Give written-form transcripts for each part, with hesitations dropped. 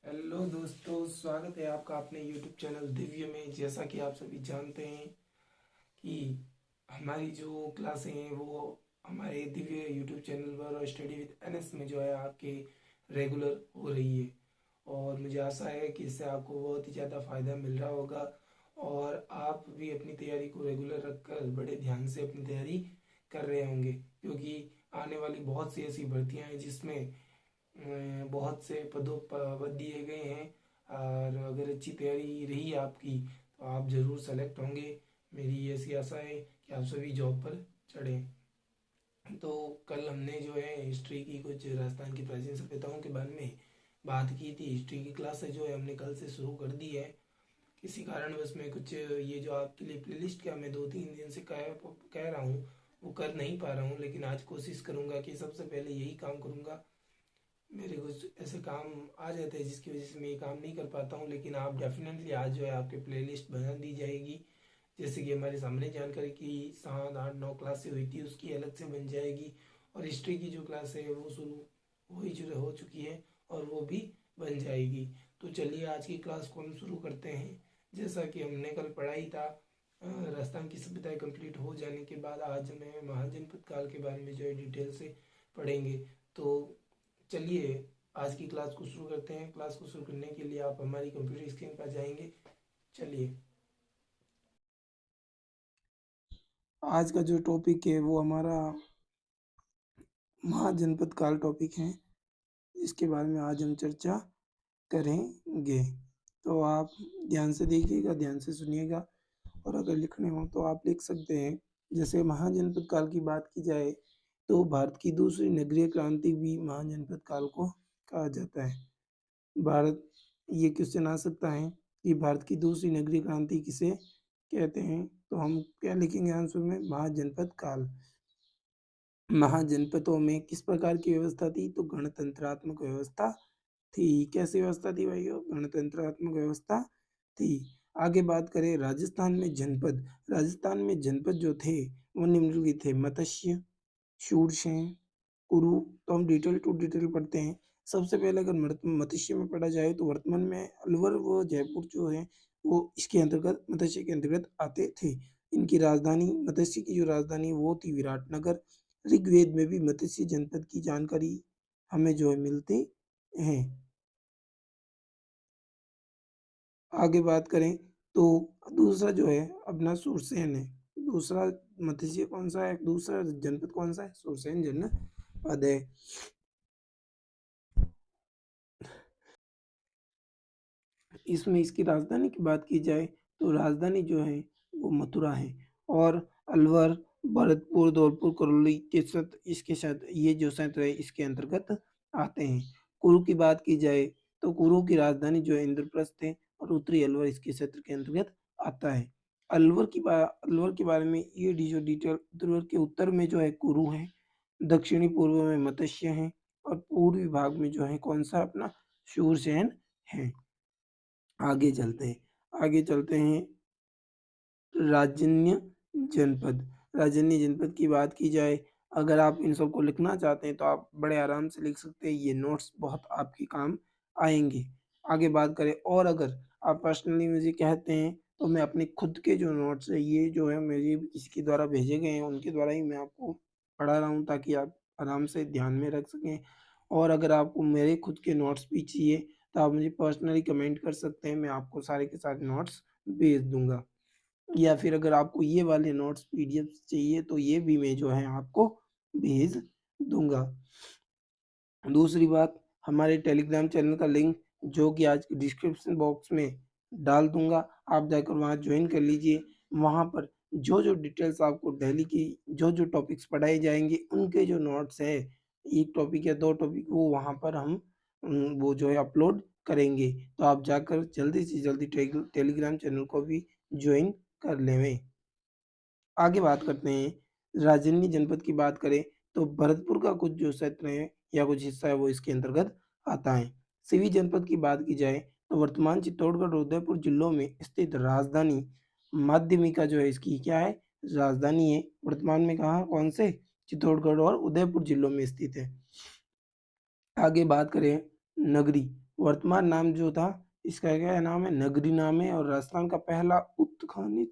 Hello दोस्तों, स्वागत है आपका अपने यूट्यूब चैनल दिव्य में। जैसा कि आप सभी जानते हैं कि हमारी जो क्लासें हैं वो हमारे दिव्य यूट्यूब चैनल पर और स्टडी विद एनएस में जो है आपके रेगुलर हो रही है। और मुझे आशा है कि इससे आपको बहुत ही ज़्यादा फ़ायदा मिल रहा होगा और आप भी अपनी तैयारी को रेगुलर रखकर बड़े ध्यान से अपनी तैयारी कर रहे होंगे, क्योंकि आने वाली बहुत सी ऐसी भर्तियां हैं जिसमें बहुत से पदों पद दिए गए हैं। और अगर अच्छी तैयारी रही आपकी तो आप ज़रूर सेलेक्ट होंगे। मेरी ऐसी आशा है कि आप सभी जॉब पर चढ़ें। तो कल हमने जो है हिस्ट्री की कुछ राजस्थान की प्राचीन सभ्यताओं के बारे में बात की थी। हिस्ट्री की क्लास है जो है हमने कल से शुरू कर दी है। किसी कारणवश में कुछ ये जो आपके लिए प्लेलिस्ट का मैं 2-3 दिन से कह रहा हूँ वो कर नहीं पा रहा हूँ, लेकिन आज कोशिश करूँगा कि सबसे पहले यही काम करूँगा। मेरे कुछ ऐसे काम आ जाते हैं जिसकी वजह से मैं ये काम नहीं कर पाता हूँ, लेकिन आप डेफिनेटली आज जो है आपके प्लेलिस्ट बना दी जाएगी। जैसे कि हमारे सामने जानकारी की 7-8-9 क्लासें हुई थी उसकी अलग से बन जाएगी, और हिस्ट्री की जो क्लास है वो शुरू हो चुकी है और वो भी बन जाएगी। तो चलिए आज की क्लास को हम शुरू करते हैं। जैसा कि हमने कल पढ़ाई था, राजस्थान की सभ्यताएं कंप्लीट हो जाने के बाद आज हमें महाजनपद काल के बारे में जो है डिटेल से पढ़ेंगे। तो चलिए आज की क्लास को शुरू करते हैं। क्लास को शुरू करने के लिए आप हमारी कंप्यूटर स्क्रीन पर जाएंगे। चलिए, आज का जो टॉपिक है वो हमारा महाजनपद काल टॉपिक है। इसके बारे में आज हम चर्चा करेंगे। तो आप ध्यान से देखिएगा, ध्यान से सुनिएगा, और अगर लिखने हो तो आप लिख सकते हैं। जैसे महाजनपद काल की बात की जाए तो भारत की दूसरी नगरीय क्रांति भी महाजनपद काल को कहा जाता है। भारत, ये क्वेश्चन आ सकता है कि भारत की दूसरी नगरीय क्रांति किसे कहते हैं, तो हम क्या लिखेंगे आंसर में? महाजनपद काल। महाजनपदों में किस प्रकार की व्यवस्था थी? तो गणतंत्रात्मक व्यवस्था थी। कैसी व्यवस्था थी भाइयों? गणतंत्रात्मक व्यवस्था थी। आगे बात करें राजस्थान में जनपद। राजस्थान में जनपद जो थे वो निम्नलिखित थे: मत्स्य, शूरसेन, कुरु। तो हम डिटेल टू डिटेल पढ़ते हैं। सबसे पहले अगर मत्स्य में पढ़ा जाए तो वर्तमान में अलवर व जयपुर जो है वो इसके अंतर्गत, मत्स्य के अंतर्गत आते थे। इनकी राजधानी, मत्स्य की जो राजधानी वो थी विराटनगर। ऋग्वेद में भी मत्स्य जनपद की जानकारी हमें जो है मिलती हैं। आगे बात करें तो दूसरा जो है अपना सुरसेन है। दूसरा मत्स्य कौन सा है? दूसरा जनपद कौन सा है? सुरसेन जनपद है। इसमें इसकी राजधानी की बात की जाए तो राजधानी जो है वो मथुरा है। और अलवर, भरतपुर, धौलपुर, करौली के क्षेत्र, इसके क्षेत्र, ये जो क्षेत्र है इसके अंतर्गत आते हैं। कुरु की बात की जाए तो कुरु की राजधानी जो है इंद्रप्रस्थ है, और उत्तरी अलवर इसके क्षेत्र के अंतर्गत आता है। अलवर के बारे में ये जो डिटेल, अलवर के उत्तर में जो है कुरु है, दक्षिणी पूर्व में मत्स्य है, और पूर्वी भाग में जो है कौन सा अपना शूरसेन है। आगे चलते हैं राजन्य जनपद। राजन्य जनपद की बात की जाए, अगर आप इन सबको लिखना चाहते हैं तो आप बड़े आराम से लिख सकते हैं। ये नोट्स बहुत आपके काम आएंगे। आगे बात करें, और अगर आप पर्सनली मुझे कहते हैं तो मैं अपने खुद के जो नोट्स है ये जो है मेरे किसी के द्वारा भेजे गए हैं उनके द्वारा ही मैं आपको पढ़ा रहा हूँ, ताकि आप आराम से ध्यान में रख सकें। और अगर आपको मेरे खुद के नोट्स भी चाहिए तो आप मुझे पर्सनली कमेंट कर सकते हैं, मैं आपको सारे के सारे नोट्स भेज दूंगा। या फिर अगर आपको ये वाले नोट्स पीडीएफ चाहिए तो ये भी मैं जो है आपको भेज दूंगा। दूसरी बात, हमारे टेलीग्राम चैनल का लिंक जो कि आज डिस्क्रिप्शन बॉक्स में डाल दूंगा, आप जाकर वहाँ ज्वाइन कर लीजिए। वहाँ पर जो जो डिटेल्स आपको डेली की जो जो टॉपिक्स पढ़ाए जाएंगे उनके जो नोट्स है, एक टॉपिक या 2 टॉपिक, वो वहाँ पर हम वो जो है अपलोड करेंगे। तो आप जाकर जल्दी से जल्दी टेलीग्राम चैनल को भी ज्वाइन कर लें। आगे बात करते हैं राजन्य जनपद की बात करें तो भरतपुर का कुछ जो क्षेत्र है या कुछ हिस्सा है वो इसके अंतर्गत आता है। सिवी जनपद की बात की जाए तो वर्तमान चित्तौड़गढ़ और उदयपुर जिलों में स्थित राजधानी माध्यमिका जो है इसकी क्या है? राजधानी है। वर्तमान में कहाँ, कौन से? चित्तौड़गढ़ और उदयपुर जिलों में स्थित है। आगे बात करें नगरी। वर्तमान नाम जो था इसका क्या नाम है, नगरी नाम है। और राजस्थान का पहला उत्खनन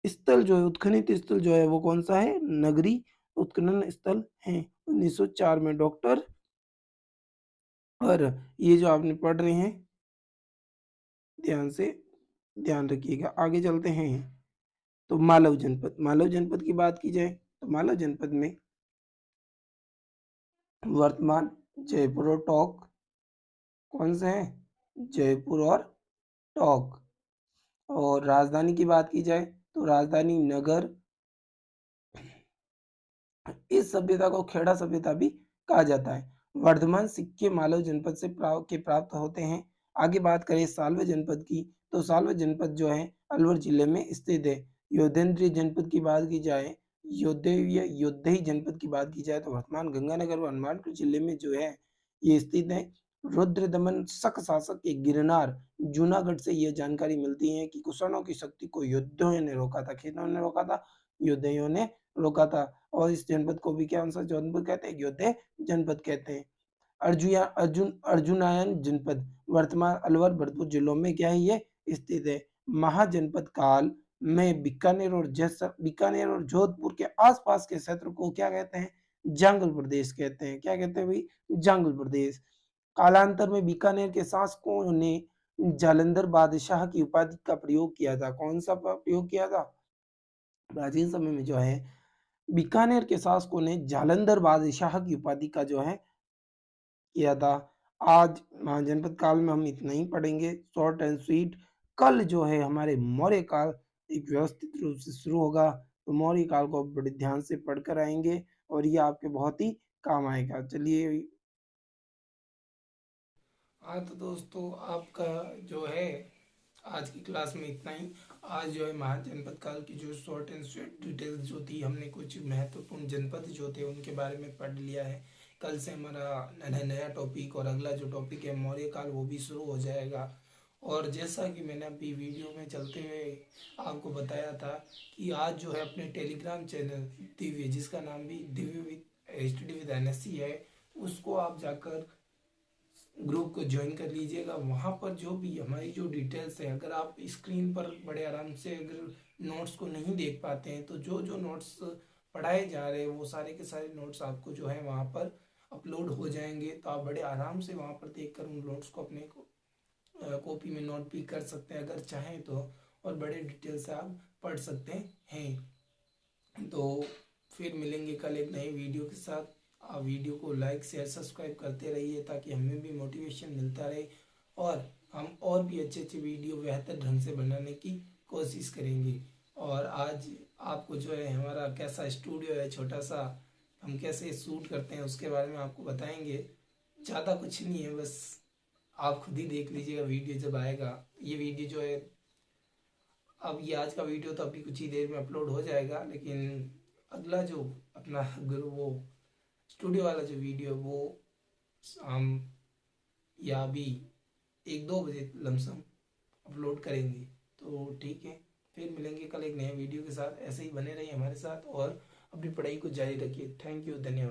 स्थल जो है, उत्खनन स्थल जो है वो कौन सा है, नगरी उत्खनन स्थल है 1904 में। डॉक्टर, और ये जो आपने पढ़ रहे हैं ध्यान से ध्यान रखिएगा। आगे चलते हैं। तो मालव जनपद, मालव जनपद की बात की जाए तो मालव जनपद में वर्तमान जयपुर और टोंक कौन से हैं, जयपुर और टोंक। और राजधानी की बात की जाए तो राजधानी नगर। इस सभ्यता को खेड़ा सभ्यता भी कहा जाता है। वर्धमान सिक्के मालव जनपद से प्राप्त होते हैं। आगे बात करें साल्व जनपद की, तो साल्व जनपद जो है अलवर जिले में स्थित है। योधेंद्र जनपद की बात की जाए, योद्धई जनपद की बात की जाए तो वर्तमान गंगानगर व हनुमानगढ़ जिले में जो है ये स्थित है। रुद्र दमन शक शासक के गिरनार जूनागढ़ से यह जानकारी मिलती है कि कुषाणों की शक्ति को योद्धाओं ने रोका था। किन्होंने रोका था, योद्धाओं ने रोका था। और इस जनपद को भी क्या आंसर जनपद कहते हैं, योद्धे जनपद कहते हैं। अर्जुनायन जनपद वर्तमान अलवर भरतपुर जिलों में क्या है ये स्थित है। महाजनपद काल में बीकानेर और जोधपुर के आसपास के क्षेत्र को क्या कहते हैं, जांगल प्रदेश कहते हैं। क्या कहते हैं भाई, जांगल प्रदेश। कालांतर में बीकानेर के शासकों ने जालंधर बादशाह की उपाधि का प्रयोग किया था। कौन सा प्रयोग किया था, प्राचीन समय में जो है बीकानेर के शासकों ने जालंधर बादशाह की उपाधि का जो है किया था। आज महाजनपद काल में हम इतना ही पढ़ेंगे, शॉर्ट एंड स्वीट। कल जो है हमारे मौर्य काल एक व्यवस्थित रूप से शुरू होगा, तो मौर्य काल को बड़े ध्यान से पढ़कर आएंगे और ये आपके बहुत ही काम आएगा। चलिए, हाँ तो दोस्तों आपका जो है आज की क्लास में इतना ही। आज जो है महाजनपद काल की जो शॉर्ट एंड स्वीट डिटेल्स जो थी, हमने कुछ महत्वपूर्ण जनपद जो थे उनके बारे में पढ़ लिया है। कल से हमारा नया टॉपिक और अगला जो टॉपिक है मौर्य काल वो भी शुरू हो जाएगा। और जैसा कि मैंने अभी वीडियो में चलते हुए आपको बताया था कि आज जो है अपने टेलीग्राम चैनल दिव्य, जिसका नाम भी Divya with study with NSC है, उसको आप जाकर ग्रुप को ज्वाइन कर लीजिएगा। वहाँ पर जो भी हमारी जो डिटेल्स है, अगर आप स्क्रीन पर बड़े आराम से अगर नोट्स को नहीं देख पाते हैं तो जो जो नोट्स पढ़ाए जा रहे हैं वो सारे के सारे नोट्स आपको जो है वहाँ पर अपलोड हो जाएंगे। तो आप बड़े आराम से वहाँ पर देखकर उन नोट्स को अपने कॉपी में नोट भी कर सकते हैं अगर चाहें तो, और बड़े डिटेल से आप पढ़ सकते हैं। तो फिर मिलेंगे कल एक नए वीडियो के साथ। आप वीडियो को लाइक शेयर सब्सक्राइब करते रहिए ताकि हमें भी मोटिवेशन मिलता रहे और हम और भी अच्छे अच्छे वीडियो बेहतर ढंग से बनाने की कोशिश करेंगे। और आज आपको जो है हमारा कैसा स्टूडियो है छोटा सा, हम कैसे शूट करते हैं उसके बारे में आपको बताएंगे। ज़्यादा कुछ नहीं है, बस आप खुद ही देख लीजिएगा वीडियो जब आएगा। ये वीडियो जो है, अब ये आज का वीडियो तो अभी कुछ ही देर में अपलोड हो जाएगा, लेकिन अगला जो अपना गुरु वो स्टूडियो वाला जो वीडियो वो हम या अभी 1-2 बजे लमसम अपलोड करेंगे। तो ठीक है, फिर मिलेंगे कल एक नए वीडियो के साथ। ऐसे ही बने रहिए हमारे साथ और अपनी पढ़ाई को जारी रखिए। थैंक यू, धन्यवाद।